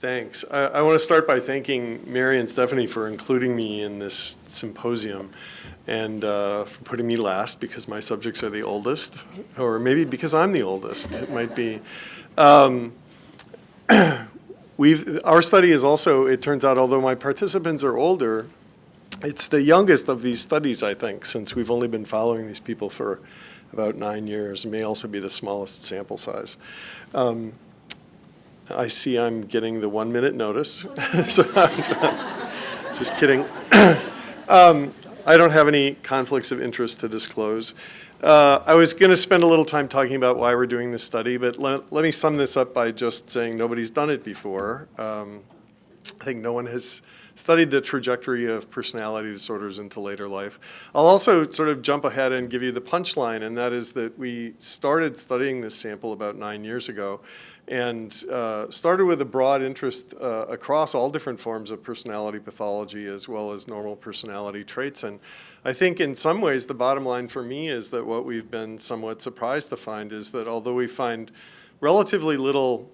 Thanks. I want to start by thanking Mary and Stephanie for including me in this symposium and for putting me last because my subjects are the oldest, or maybe because I'm the oldest, it might be. Our study is also, it turns out, although my participants are older, it's the youngest of these studies, I think, since we've only been following these people for about 9 years. It may also be the smallest sample size. I see I'm getting the 1 minute notice. So just kidding. I don't have any conflicts of interest to disclose. I was going to spend a little time talking about why we're doing this study, but let me sum this up by just saying nobody's done it before. I think no one has studied the trajectory of personality disorders into later life. I'll also sort of jump ahead and give you the punchline, and that is that we started studying this sample about 9 years ago and started with a broad interest across all different forms of personality pathology as well as normal personality traits. And I think in some ways the bottom line for me is that what we've been somewhat surprised to find is that although we find relatively little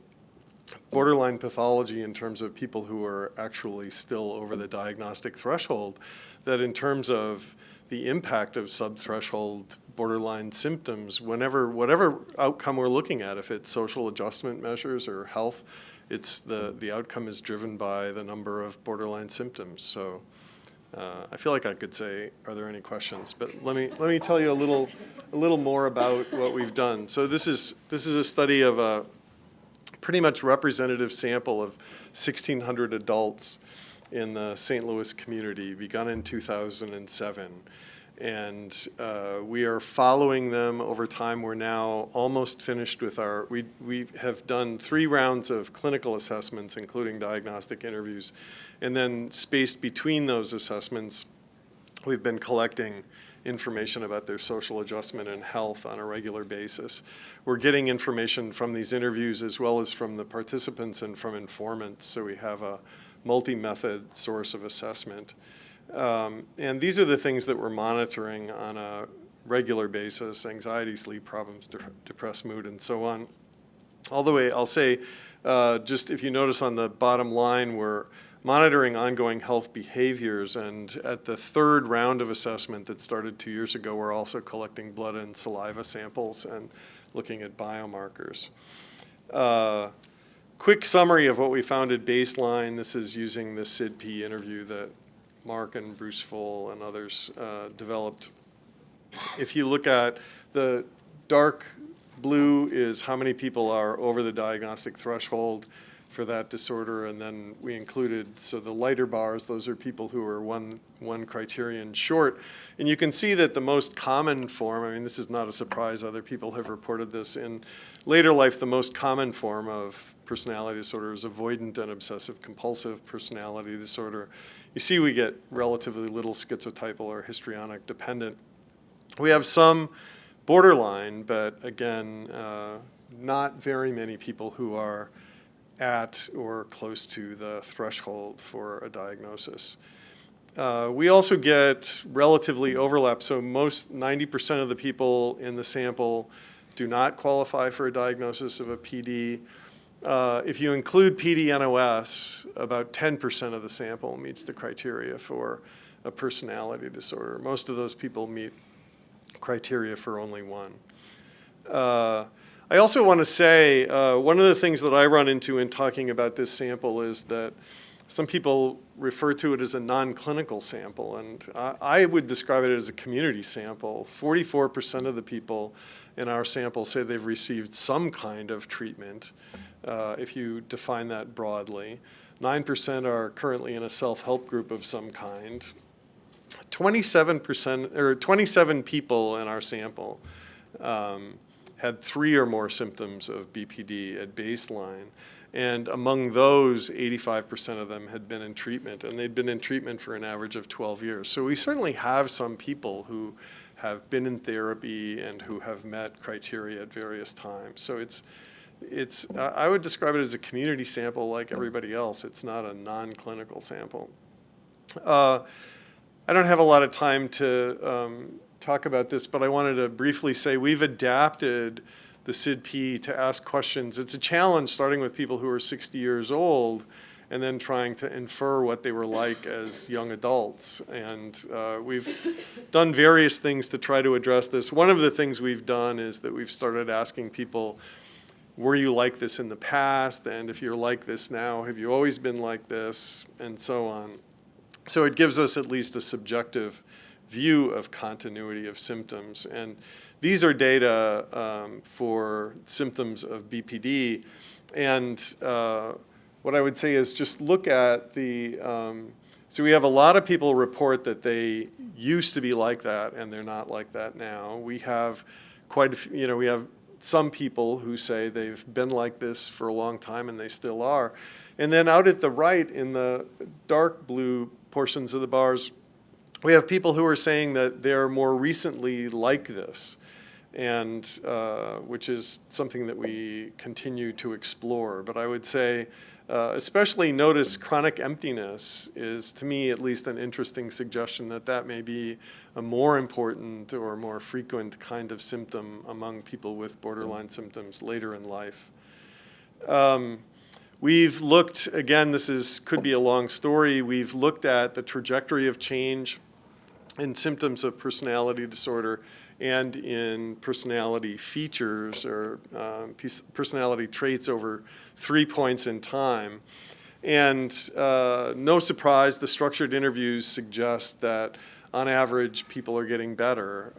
borderline pathology in terms of people who are actually still over the diagnostic threshold, that in terms of the impact of subthreshold borderline symptoms, whatever outcome we're looking at, if it's social adjustment measures or health, it's the outcome is driven by the number of borderline symptoms. So I feel like I could say, are there any questions? But let me tell you a little more about what we've done. So this is a study of a pretty much representative sample of 1,600 adults in the St. Louis community, begun in 2007. And we are following them over time. We're now almost finished with we have done 3 rounds of clinical assessments, including diagnostic interviews. And then spaced between those assessments, we've been collecting information about their social adjustment and health on a regular basis. We're getting information from these interviews as well as from the participants and from informants, so we have a multi-method source of assessment. And these are the things that we're monitoring on a regular basis: anxiety, sleep problems, depressed mood, and so on. All the way, I'll say, just if you notice on the bottom line, we're monitoring ongoing health behaviors, and at the 3rd round of assessment that started 2 years ago, we're also collecting blood and saliva samples and looking at biomarkers. Quick summary of what we found at baseline. This is using the SIDP interview that Mark and Bruce Full and others developed. If you look at the dark blue is how many people are over the diagnostic threshold for that disorder, and then we included, so the lighter bars, those are people who are one criterion short. And you can see that the most common form, I mean, this is not a surprise, other people have reported this, in later life, the most common form of personality disorder is avoidant and obsessive compulsive personality disorder. You see we get relatively little schizotypal or histrionic dependent. We have some borderline, but again, not very many people who are at or close to the threshold for a diagnosis. We also get relatively overlap, so 90% of the people in the sample do not qualify for a diagnosis of a PD. If you include PD-NOS, about 10% of the sample meets the criteria for a personality disorder. Most of those people meet criteria for only one. I also want to say, one of the things that I run into in talking about this sample is that some people refer to it as a non-clinical sample, and I would describe it as a community sample. 44% of the people in our sample say they've received some kind of treatment, if you define that broadly. 9% are currently in a self-help group of some kind. 27 people in our sample had 3 or more symptoms of BPD at baseline. And among those, 85% of them had been in treatment, and they'd been in treatment for an average of 12 years. So we certainly have some people who have been in therapy and who have met criteria at various times. So I would describe it as a community sample like everybody else. It's not a non-clinical sample. I don't have a lot of time to talk about this, but I wanted to briefly say we've adapted the SIDP to ask questions. It's a challenge starting with people who are 60 years old and then trying to infer what they were like as young adults. And we've done various things to try to address this. One of the things we've done is that we've started asking people, were you like this in the past? And if you're like this now, have you always been like this? And so on. So it gives us at least a subjective view of continuity of symptoms. And these are data for symptoms of BPD. And what I would say is just look at the, so we have a lot of people report that they used to be like that and they're not like that now. We have quite a few, we have some people who say they've been like this for a long time and they still are. And then out at the right in the dark blue portions of the bars, we have people who are saying that they're more recently like this, and which is something that we continue to explore. But I would say, especially notice chronic emptiness is, to me at least, an interesting suggestion that that may be a more important or more frequent kind of symptom among people with borderline symptoms later in life. We've looked, again, could be a long story, we've looked at the trajectory of change in symptoms of personality disorder and in personality features or personality traits over 3 points in time. And no surprise, the structured interviews suggest that on average, people are getting better.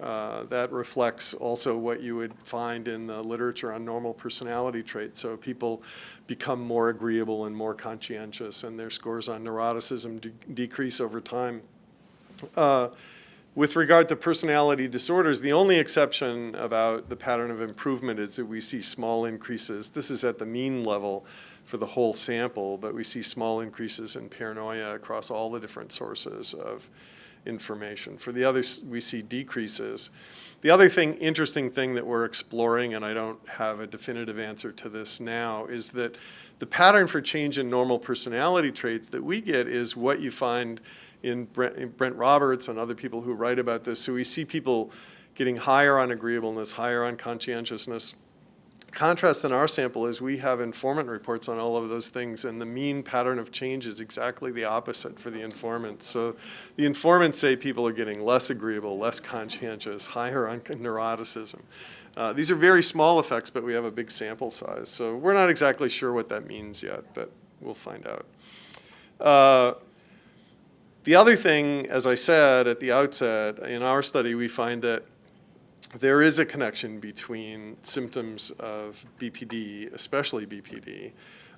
That reflects also what you would find in the literature on normal personality traits. So people become more agreeable and more conscientious, and their scores on neuroticism decrease over time. With regard to personality disorders, the only exception about the pattern of improvement is that we see small increases. This is at the mean level for the whole sample, but we see small increases in paranoia across all the different sources of information. For the others, we see decreases. The other interesting thing that we're exploring, and I don't have a definitive answer to this now, is that the pattern for change in normal personality traits that we get is what you find in Brent Roberts and other people who write about this. So we see people getting higher on agreeableness, higher on conscientiousness. Contrast in our sample is we have informant reports on all of those things, and the mean pattern of change is exactly the opposite for the informants. So the informants say people are getting less agreeable, less conscientious, higher on neuroticism. These are very small effects, but we have a big sample size. So we're not exactly sure what that means yet, but we'll find out. The other thing, as I said at the outset, in our study, we find that there is a connection between symptoms of BPD, especially BPD,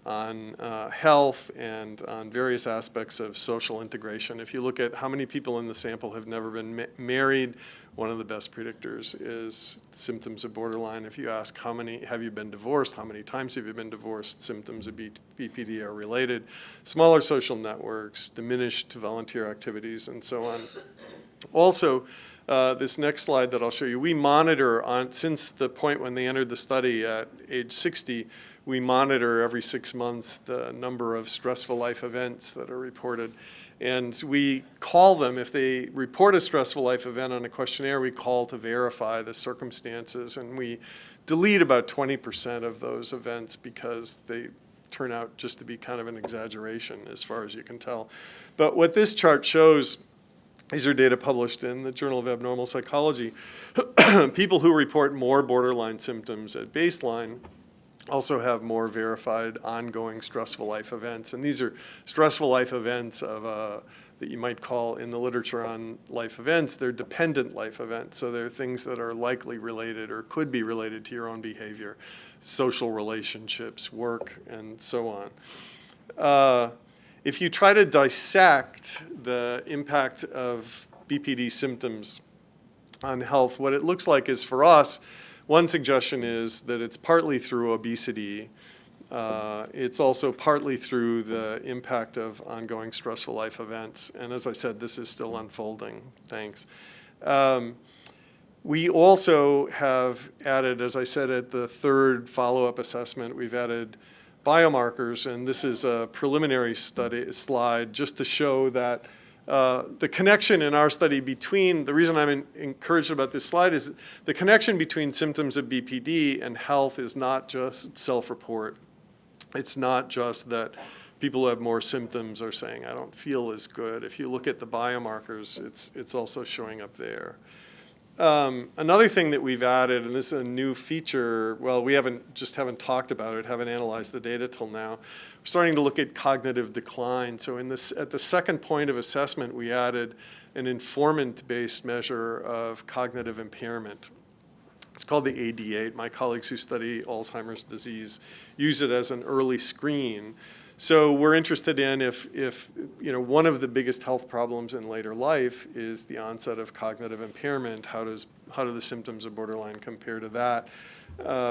on health and on various aspects of social integration. If you look at how many people in the sample have never been married, one of the best predictors is symptoms of borderline. If you ask how many have you been divorced, how many times have you been divorced, symptoms of BPD are related. Smaller social networks, diminished volunteer activities, and so on. Also, this next slide that I'll show you, we monitor since the point when they entered the study at age 60, we monitor every 6 months the number of stressful life events that are reported. And we call them, if they report a stressful life event on a questionnaire, we call to verify the circumstances. And we delete about 20% of those events because they turn out just to be kind of an exaggeration as far as you can tell. But what this chart shows, these are data published in the Journal of Abnormal Psychology. People who report more borderline symptoms at baseline also have more verified ongoing stressful life events. And these are stressful life events of that you might call in the literature on life events, they're dependent life events. So they're things that are likely related or could be related to your own behavior, social relationships, work, and so on. If you try to dissect the impact of BPD symptoms on health, what it looks like is, for us, one suggestion is that it's partly through obesity. It's also partly through the impact of ongoing stressful life events. And as I said, this is still unfolding. Thanks. We also have added, as I said, at the third follow-up assessment, we've added biomarkers, and this is a preliminary slide just to show that the connection in our study between, the reason I'm encouraged about this slide is the connection between symptoms of BPD and health is not just self-report. It's not just that people who have more symptoms are saying, I don't feel as good. If you look at the biomarkers, it's also showing up there. Another thing that we've added, and this is a new feature, well, we haven't talked about it, haven't analyzed the data till now. We're starting to look at cognitive decline. So at the second point of assessment, we added an informant-based measure of cognitive impairment. It's called the AD8. My colleagues who study Alzheimer's disease use it as an early screen. So we're interested in if one of the biggest health problems in later life is the onset of cognitive impairment, how do the symptoms of borderline compare to that?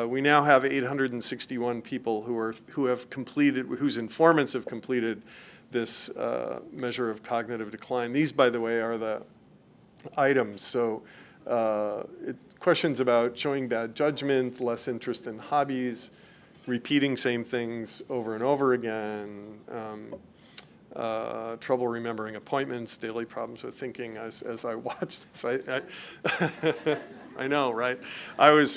We now have 861 people whose informants have completed this measure of cognitive decline. These, by the way, are the items. So questions about showing bad judgment, less interest in hobbies, repeating same things over and over again, trouble remembering appointments, daily problems with thinking. As I watched this, I know, right?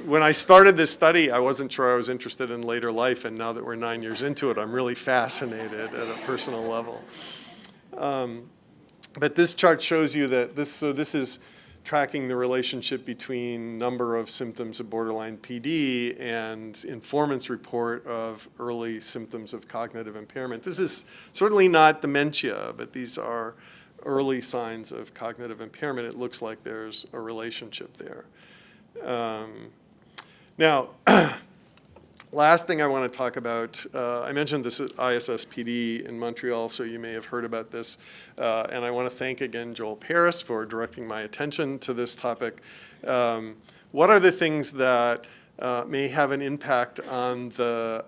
When I started this study, I wasn't sure I was interested in later life, and now that we're 9 years into it, I'm really fascinated at a personal level. But this chart shows you that this is tracking the relationship between number of symptoms of borderline PD and informant's report of early symptoms of cognitive impairment. This is certainly not dementia, but these are early signs of cognitive impairment. It looks like there's a relationship there. Now, last thing I want to talk about, I mentioned this at ISSPD in Montreal, so you may have heard about this. And I want to thank again Joel Paris for directing my attention to this topic. What are the things that may have an impact on the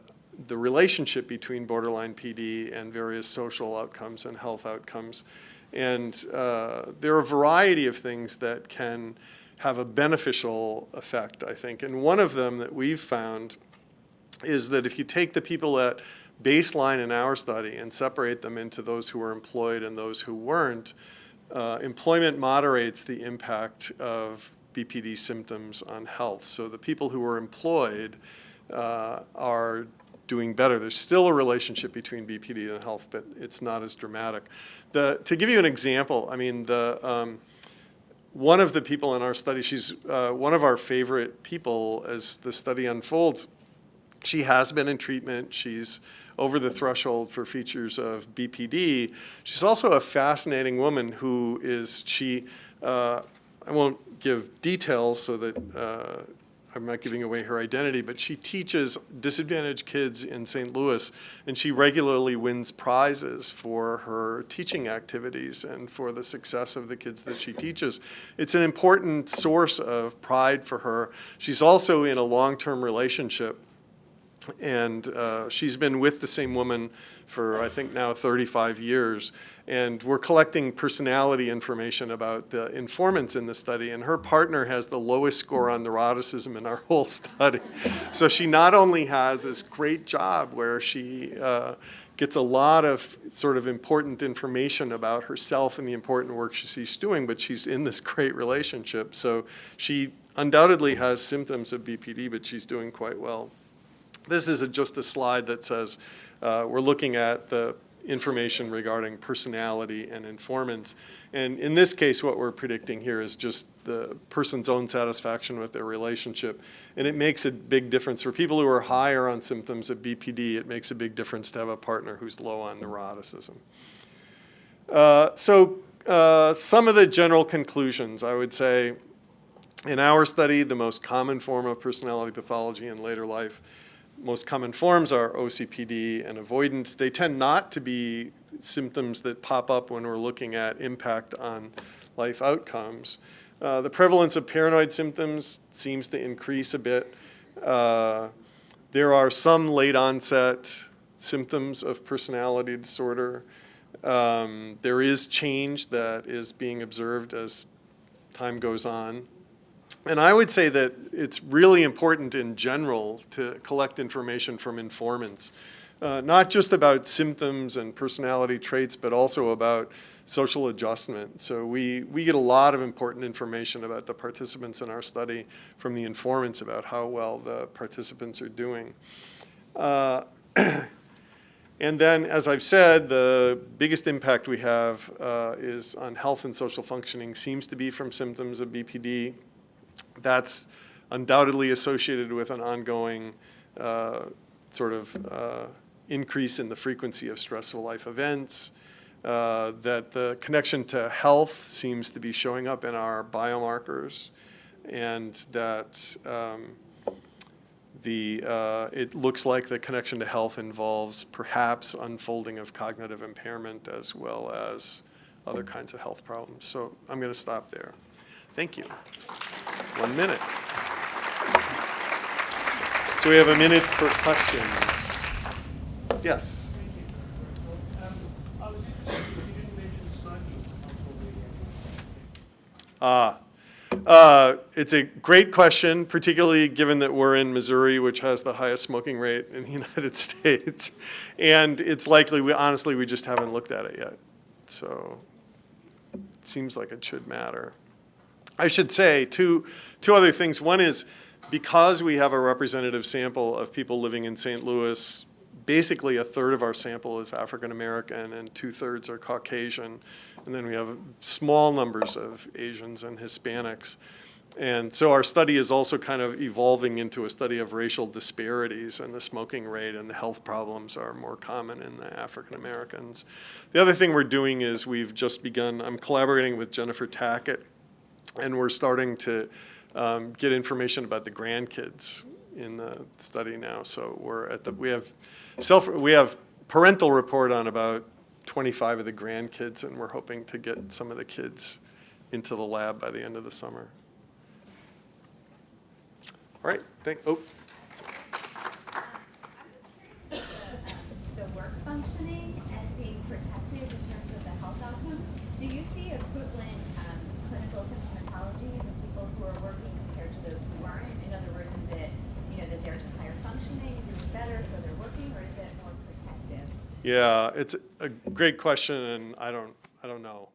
relationship between borderline PD and various social outcomes and health outcomes? And there are a variety of things that can have a beneficial effect, I think. And one of them that we've found is that if you take the people at baseline in our study and separate them into those who were employed and those who weren't, employment moderates the impact of BPD symptoms on health. So the people who were employed are doing better. There's still a relationship between BPD and health, but it's not as dramatic. To give you an example, I mean, one of the people in our study, she's one of our favorite people as the study unfolds. She has been in treatment. She's over the threshold for features of BPD. She's also a fascinating woman who is, I won't give details so that I'm not giving away her identity, but she teaches disadvantaged kids in St. Louis, and she regularly wins prizes for her teaching activities and for the success of the kids that she teaches. It's an important source of pride for her. She's also in a long-term relationship, and she's been with the same woman for, I think, now 35 years. And we're collecting personality information about the informants in the study, and her partner has the lowest score on neuroticism in our whole study. So she not only has this great job where she gets a lot of sort of important information about herself and the important work she's doing, but she's in this great relationship. So she undoubtedly has symptoms of BPD, but she's doing quite well. This is just a slide that says we're looking at the information regarding personality and informants. And in this case, what we're predicting here is just the person's own satisfaction with their relationship. And it makes a big difference. For people who are higher on symptoms of BPD, it makes a big difference to have a partner who's low on neuroticism. Some of the general conclusions, I would say, in our study, the most common form of personality pathology in later life, most common forms are OCPD and avoidance. They tend not to be symptoms that pop up when we're looking at impact on life outcomes. The prevalence of paranoid symptoms seems to increase a bit. There are some late onset symptoms of personality disorder. There is change that is being observed as time goes on. And I would say that it's really important in general to collect information from informants. not just about symptoms and personality traits, but also about social adjustment. So we get a lot of important information about the participants in our study from the informants about how well the participants are doing. And then, as I've said, the biggest impact we have is on health and social functioning, seems to be from symptoms of BPD. That's undoubtedly associated with an ongoing increase in the frequency of stressful life events, that the connection to health seems to be showing up in our biomarkers, and that it looks like the connection to health involves perhaps unfolding of cognitive impairment as well as other kinds of health problems. So I'm going to stop there. Thank you. 1 minute. So we have a minute for questions. Yes. I was interested if you didn't mention smoking. It's a great question, particularly given that we're in Missouri, which has the highest smoking rate in the United States. And it's likely, honestly, we just haven't looked at it yet. So it seems like it should matter. I should say two other things. One is, because we have a representative sample of people living in St. Louis, basically a third of our sample is African American and 2/3 are Caucasian. And then we have small numbers of Asians and Hispanics. And so our study is also kind of evolving into a study of racial disparities, and the smoking rate and the health problems are more common in the African Americans. The other thing we're doing is we've just begun, I'm collaborating with Jennifer Tackett, and we're starting to get information about the grandkids in the study now. So we have parental report on about 25 of the grandkids, and we're hoping to get some of the kids into the lab by the end of the summer. All right, I'm just curious about the work functioning and being protected in terms of the health outcomes. Do you see equivalent clinical symptomatology in the people who are working compared to those who aren't? In other words, is it that they're just higher functioning, doing better, so they're working, or is it more protective? Yeah, it's a great question, and I don't know.